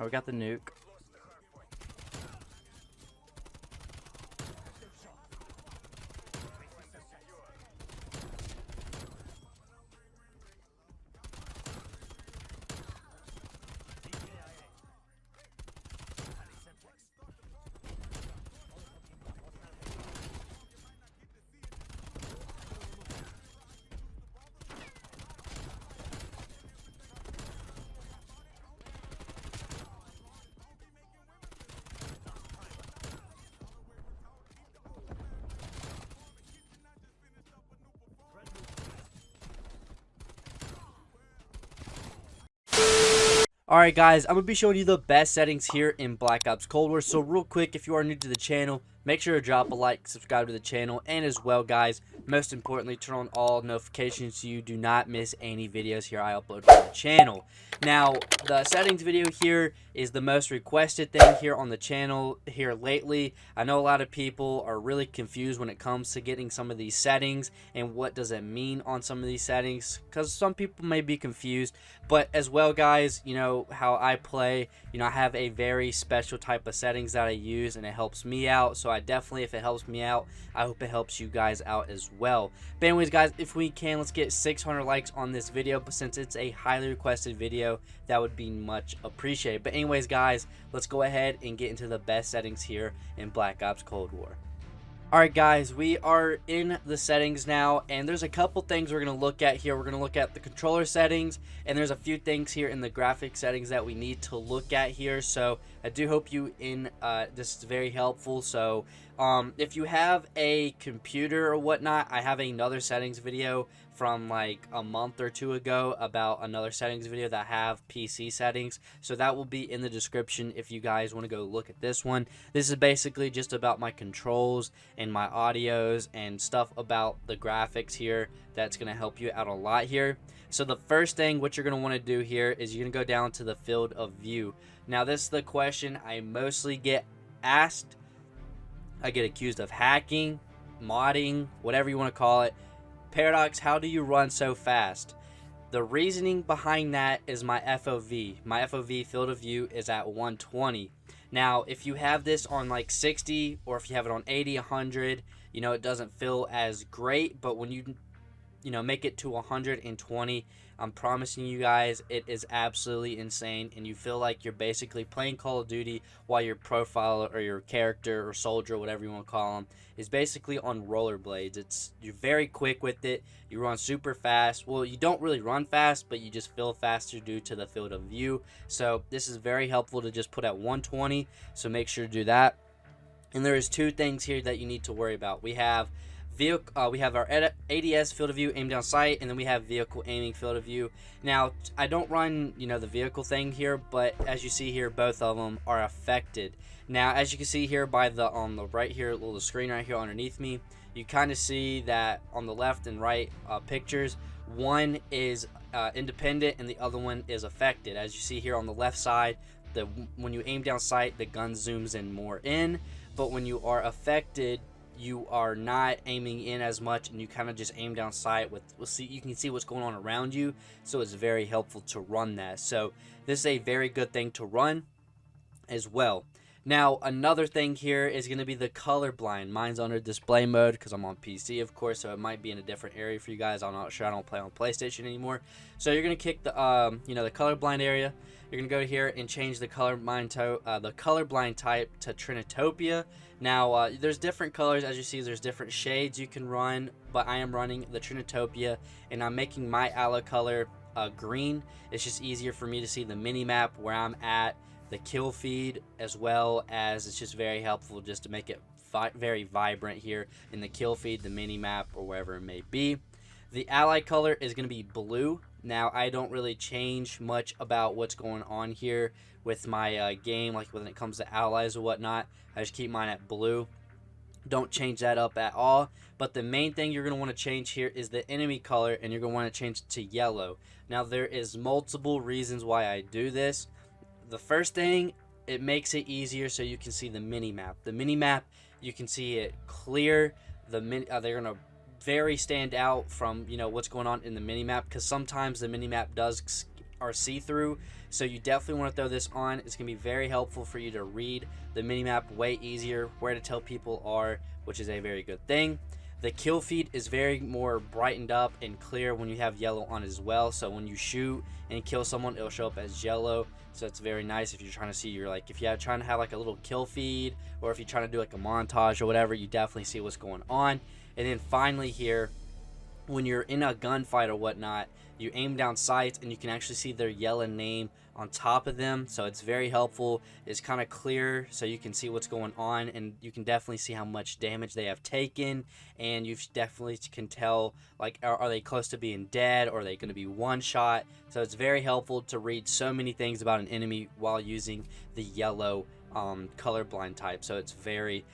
Oh, we got the nuke. Alright guys, I'm going to be showing you the best settings here in Black Ops Cold War. So real quick, if you are new to the channel, make sure to drop a like, subscribe to the channel, and as well guys, most importantly, turn on all notifications so you do not miss any videos here I upload to the channel. Now, the settings video here is the most requested thing here on the channel here lately. I know a lot of people are really confused when it comes to getting some of these settings and what does it mean on some of these settings, because some people may be confused. But as well guys, you know how I play, you know, I have a very special type of settings that I use and it helps me out. So I definitely, if it helps me out, I hope it helps you guys out as well. But anyways guys, if we can, let's get 600 likes on this video, but since it's a highly requested video, that would be much appreciated. But anyways guys, let's go ahead and get into the best settings here in Black Ops Cold War. Alright guys, we are in the settings now, and there's a couple things we're going to look at here. We're going to look at the controller settings, and there's a few things here in the graphic settings that we need to look at here. So I do hope you this is very helpful. So if you have a computer or whatnot, I have another settings video from like a month or two ago about another settings video that have PC settings, so that will be in the description if you guys want to go look at this one. This is basically just about my controls and my audios and stuff about the graphics here that's going to help you out a lot here. So the first thing what you're going to want to do here is you're going to go down to the field of view. Now this is the question I mostly get asked. I get accused of hacking, modding, whatever you want to call it. Paradox, how do you run so fast? The reasoning behind that is my FOV. My FOV field of view is at 120. Now, if you have this on like 60 or if you have it on 80, 100, you know, it doesn't feel as great, but when you make it to 120, I'm promising you guys it is absolutely insane, and you feel like you're basically playing Call of Duty while your profile or your character or soldier, whatever you want to call them, is basically on rollerblades. You're very quick with it. You run super fast. Well, you don't really run fast, but you just feel faster due to the field of view. So this is very helpful to just put at 120. So make sure to do that. And there is two things here that you need to worry about. We have we have our ADS field of view, aim down sight, and then we have vehicle aiming field of view. Now, I don't run, the vehicle thing here, but as you see here, both of them are affected. Now, as you can see here by the on the right here, little screen right here underneath me, you kind of see that on the left and right pictures, one is independent and the other one is affected. As you see here on the left side, when you aim down sight, the gun zooms in more in, but when you are affected, you are not aiming in as much, and you kind of just aim down sight you can see what's going on around you. So it's very helpful to run that. So this is a very good thing to run as well. Now, another thing here is going to be the color blind. Mine's under display mode because I'm on PC, of course, so it might be in a different area for you guys. I'm not sure. I don't play on PlayStation anymore. So you're going to kick the the color blind area. You're going to go here and change the color blind type to Trinitopia. Now, there's different colors. As you see, there's different shades you can run, but I am running the Trinitopia, and I'm making my allo color green. It's just easier for me to see the mini map where I'm at, the kill feed, as well as it's just very helpful just to make it very vibrant here in the kill feed, the mini map, or wherever it may be. The ally color is going to be blue. Now, I don't really change much about what's going on here with my game, like when it comes to allies or whatnot. I just keep mine at blue. Don't change that up at all. But the main thing you're going to want to change here is the enemy color, and you're going to want to change it to yellow. Now, there is multiple reasons why I do this. The first thing, it makes it easier so you can see the mini-map. The mini-map, you can see it clear. They're going to very stand out from what's going on in the mini-map, because sometimes the mini-map does are see-through, so you definitely want to throw this on. It's going to be very helpful for you to read the minimap way easier, where to tell people are, which is a very good thing. The kill feed is very more brightened up and clear when you have yellow on as well. So when you shoot and kill someone, it'll show up as yellow. So it's very nice if you're trying to see your, like, if you're trying to have like a little kill feed, or if you're trying to do like a montage or whatever, you definitely see what's going on. And then finally here, when you're in a gunfight or whatnot, you aim down sights and you can actually see their yellow name on top of them, so it's very helpful. It's kind of clear, so you can see what's going on, and you can definitely see how much damage they have taken, and you definitely can tell, like, are they close to being dead, or are they going to be one shot. So it's very helpful to read so many things about an enemy while using the yellow colorblind type. So it's very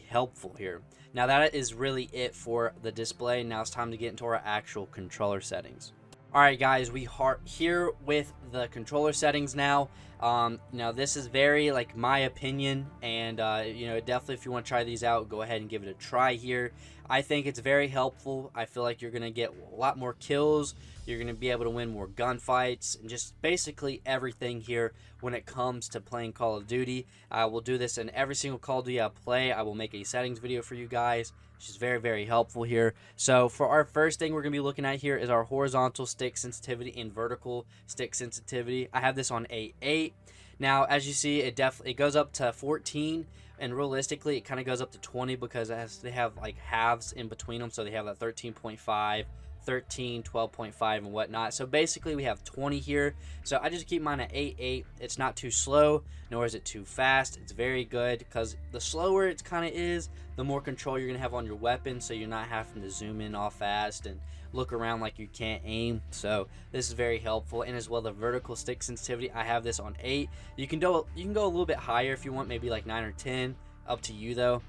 helpful here. Now that is really it for the display. Now it's time to get into our actual controller settings. Alright guys, we are here with the controller settings now. Now this is very, like, my opinion, and you know, definitely if you want to try these out, go ahead and give it a try here. I think it's very helpful. I feel like you're going to get a lot more kills. You're going to be able to win more gunfights, and just basically everything here when it comes to playing Call of Duty. I will do this in every single Call of Duty I play. I will make a settings video for you guys, which is very helpful here. So for our first thing we're going to be looking at here is our horizontal stick sensitivity and vertical stick sensitivity. I have this on A8. Now as you see, it goes up to 14, and realistically it kind of goes up to 20 because they have like halves in between them. So they have that 13.5, 13, 12.5 and whatnot. So basically we have 20 here. So I just keep mine at 8.8. It's not too slow, nor is it too fast. It's very good, because the slower it kind of is, the more control you're gonna have on your weapon, so you're not having to zoom in all fast and look around like you can't aim. So this is very helpful. And as well, the vertical stick sensitivity, I have this on 8. You can go a little bit higher if you want, maybe like 9 or 10, up to you though.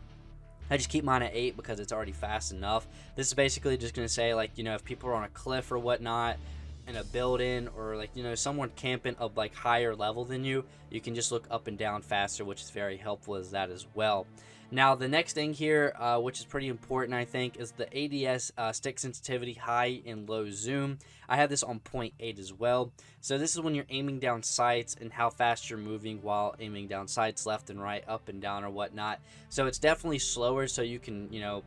I just keep mine at 8 because it's already fast enough. This is basically just going to say, like, you know, if people are on a cliff or whatnot, in a building, or like, you know, someone camping up like higher level than you, you can just look up and down faster, which is very helpful as that as well. Now the next thing here, which is pretty important I think, is the ADS stick sensitivity high and low zoom. I have this on 0.8 as well. So this is when you're aiming down sights and how fast you're moving while aiming down sights, left and right, up and down or whatnot. So it's definitely slower, so you can, you know,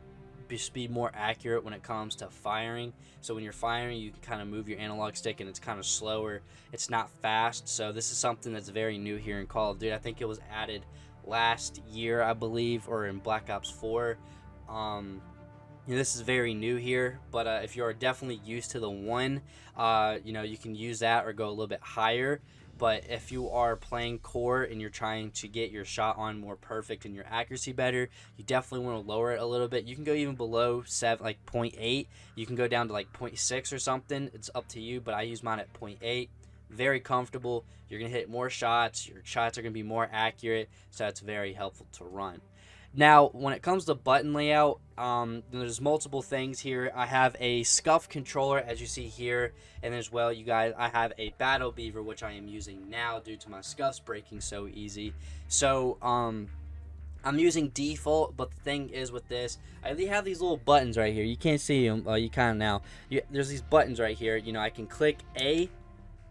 be more accurate when it comes to firing. So when you're firing, you can kind of move your analog stick, and it's kind of slower. It's not fast. So this is something that's very new here in Call of Duty. I think it was added last year, I believe, or in Black Ops 4. This is very new here, but if you're definitely used to the 1, you know, you can use that or go a little bit higher. But if you are playing core and you're trying to get your shot on more perfect and your accuracy better, you definitely want to lower it a little bit. You can go even below 7, like 0.8. You can go down to like 0.6 or something. It's up to you, but I use mine at 0.8. Very comfortable. You're going to hit more shots. Your shots are going to be more accurate, so that's very helpful to run. Now, when it comes to button layout, there's multiple things here. I have a scuff controller, as you see here, and as well, you guys, I have a Battle Beaver, which I am using now due to my scuffs breaking so easy. So, I'm using default, but the thing is with this, I have these little buttons right here. You can't see them, you can now. There's these buttons right here. You know, I can click A,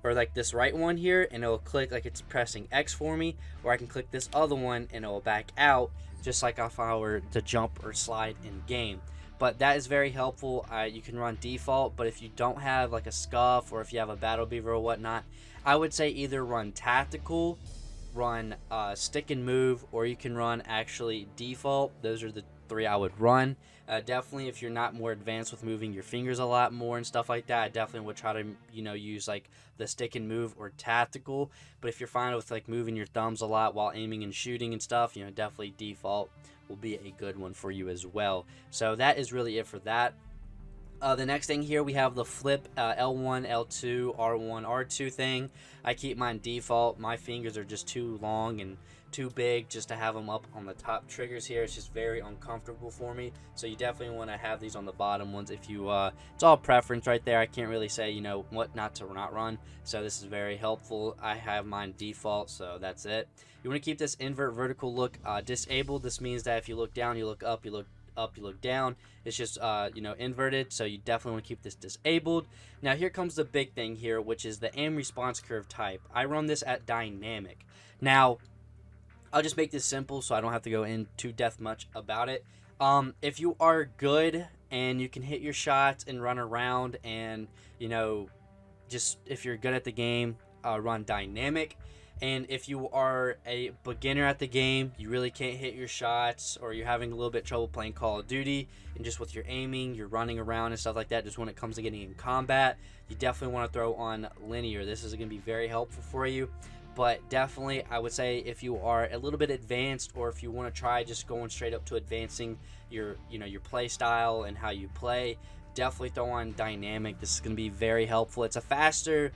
or like this right one here, and it'll click like it's pressing X for me, or I can click this other one and it'll back out, just like if I were to jump or slide in game. But that is very helpful. You can run default, but if you don't have like a scuff, or if you have a Battle Beaver or whatnot, I would say either run tactical, run stick and move, or you can run actually default. Those are the 3 I would run. Definitely if you're not more advanced with moving your fingers a lot more and stuff like that, I definitely would try to, you know, use like the stick and move or tactical. But if you're fine with like moving your thumbs a lot while aiming and shooting and stuff, you know, definitely default will be a good one for you as well. So that is really it for that. The next thing here, we have the flip L1, L2, R1, R2 thing. I keep mine default. My fingers are just too long and too big just to have them up on the top triggers here. It's just very uncomfortable for me. So you definitely want to have these on the bottom ones. If you, it's all preference right there. I can't really say, you know, what not to not run. So this is very helpful. I have mine default, so that's it. You want to keep this invert vertical look disabled. This means that if you look down, you look up, you look up, you look down. It's just inverted, so you definitely want to keep this disabled. Now here comes the big thing here, which is the aim response curve type. I run this at dynamic. Now I'll just make this simple so I don't have to go into depth much about it. If you are good and you can hit your shots and run around, and just if you're good at the game, run dynamic. And if you are a beginner at the game, you really can't hit your shots, or you're having a little bit trouble playing Call of Duty, and just with your aiming, you're running around and stuff like that, just when it comes to getting in combat, you definitely want to throw on linear. This is going to be very helpful for you. But definitely, I would say if you are a little bit advanced, or if you want to try just going straight up to advancing your play style and how you play, definitely throw on dynamic. This is going to be very helpful. It's a faster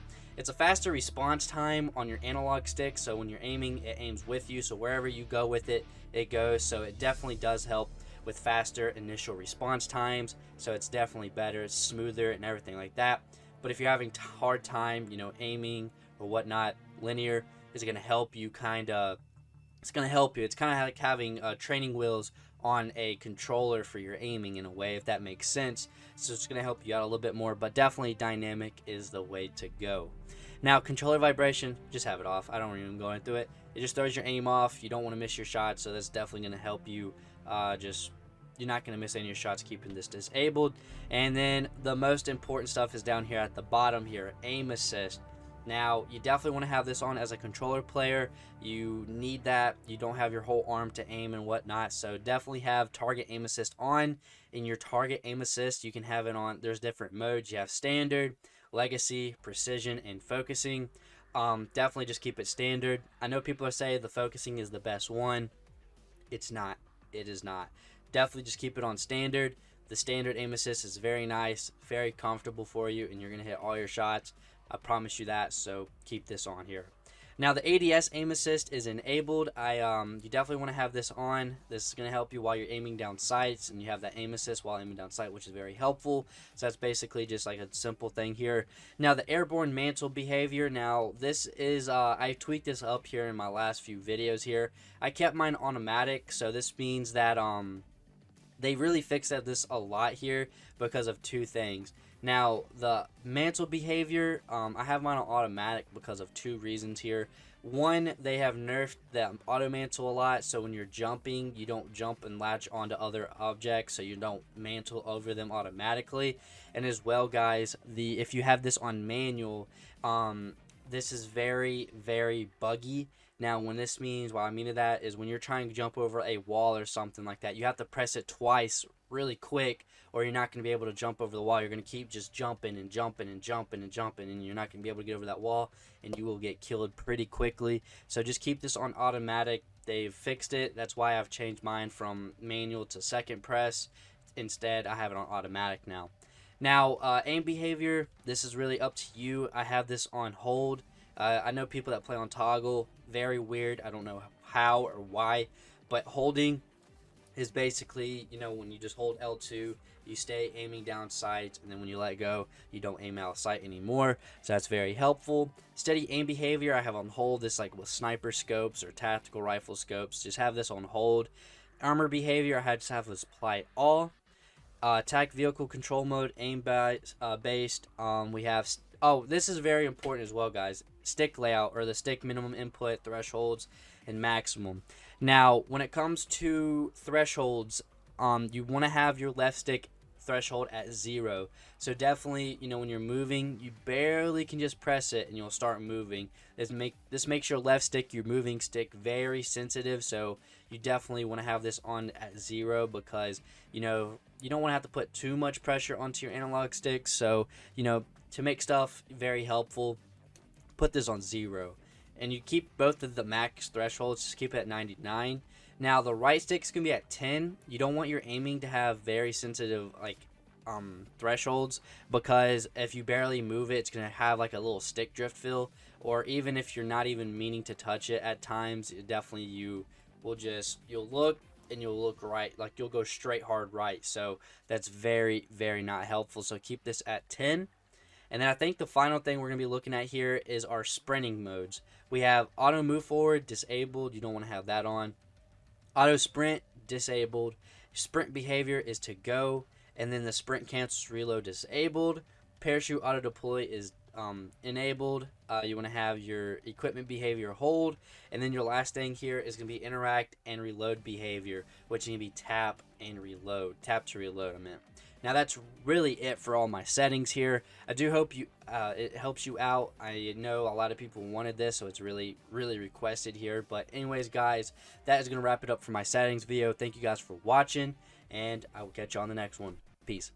response time on your analog stick, so when you're aiming, it aims with you, so wherever you go with it, it goes. So it definitely does help with faster initial response times, so it's definitely better, it's smoother and everything like that. But if you're having hard time aiming or whatnot, linear is going to help you it's kind of like having training wheels on a controller for your aiming, in a way, if that makes sense. So it's going to help you out a little bit more, but definitely dynamic is the way to go. Now, controller vibration, just have it off. I don't even go into it. It just throws your aim off. You don't want to miss your shots, so that's definitely going to help you. You're not going to miss any of your shots keeping this disabled. And then the most important stuff is down here at the bottom here, aim assist. Now, you definitely want to have this on as a controller player. You need that. You don't have your whole arm to aim and whatnot, so definitely have target aim assist on. In your target aim assist, you can have it on. There's different modes. You have standard, legacy, precision, and focusing. Definitely just keep it standard. I know people are saying the focusing is the best one. It's not. It is not. Definitely just keep it on standard. The standard aim assist is very nice, very comfortable for you, and you're going to hit all your shots. I promise you that, so keep this on here. Now, the ADS aim assist is enabled. You definitely want to have this on. This is going to help you while you're aiming down sights, and you have that aim assist while aiming down sight, which is very helpful. So that's basically just like a simple thing here. Now, the airborne mantle behavior. Now, this is I tweaked this up here in my last few videos here. I kept mine automatic, so this means that they really fixed this a lot here because of two things. Now, the mantle behavior, I have mine on automatic because of two reasons here. One, they have nerfed the auto mantle a lot, so when you're jumping, you don't jump and latch onto other objects, so you don't mantle over them automatically. And as well, guys, if you have this on manual, this is very, very buggy. Now, what I mean to that is when you're trying to jump over a wall or something like that, you have to press it twice really quick, or you're not going to be able to jump over the wall. You're going to keep just jumping and jumping and jumping and jumping, and you're not going to be able to get over that wall, and you will get killed pretty quickly. So just keep this on automatic. They've fixed it. That's why I've changed mine from manual to second press. Instead, I have it on automatic now. Now, aim behavior, this is really up to you. I have this on hold. I know people that play on toggle, very weird. I don't know how or why, but holding is basically, when you just hold L2, you stay aiming down sights, and then when you let go, you don't aim out of sight anymore. So that's very helpful. Steady aim behavior, I have on hold. This like with sniper scopes or tactical rifle scopes, just have this on hold. Armor behavior, I just have this apply all. Attack vehicle control mode, aim based. We have this is very important as well, guys. Stick layout, or the stick minimum input, thresholds, and maximum. Now, when it comes to thresholds, you want to have your left stick threshold at 0. So definitely, when you're moving, you barely can just press it and you'll start moving. This makes your left stick, your moving stick, very sensitive. So you definitely want to have this on at 0, because you don't want to have to put too much pressure onto your analog stick. So to make stuff very helpful, put this on 0. And you keep both of the max thresholds, just keep it at 99. Now, the right stick's going to be at 10. You don't want your aiming to have very sensitive, thresholds, because if you barely move it, it's going to have like a little stick drift feel. Or even if you're not even meaning to touch it at times, you'll look and you'll look right, like you'll go straight hard right. So that's very, very not helpful. So keep this at 10. And then I think the final thing we're going to be looking at here is our sprinting modes. We have auto move forward, disabled. You don't want to have that on. Auto sprint, disabled. Sprint behavior is to go, and then the sprint cancels reload disabled. Parachute auto deploy is enabled. You want to have your equipment behavior hold, and then your last thing here is going to be interact and reload behavior, which is going to be tap and reload. Tap to reload, I meant. Now that's really it for all my settings here. I do hope it helps you out. I know a lot of people wanted this, so it's really requested here. But anyways, guys, that is going to wrap it up for my settings video. Thank you guys for watching, and I will catch you on the next one. Peace.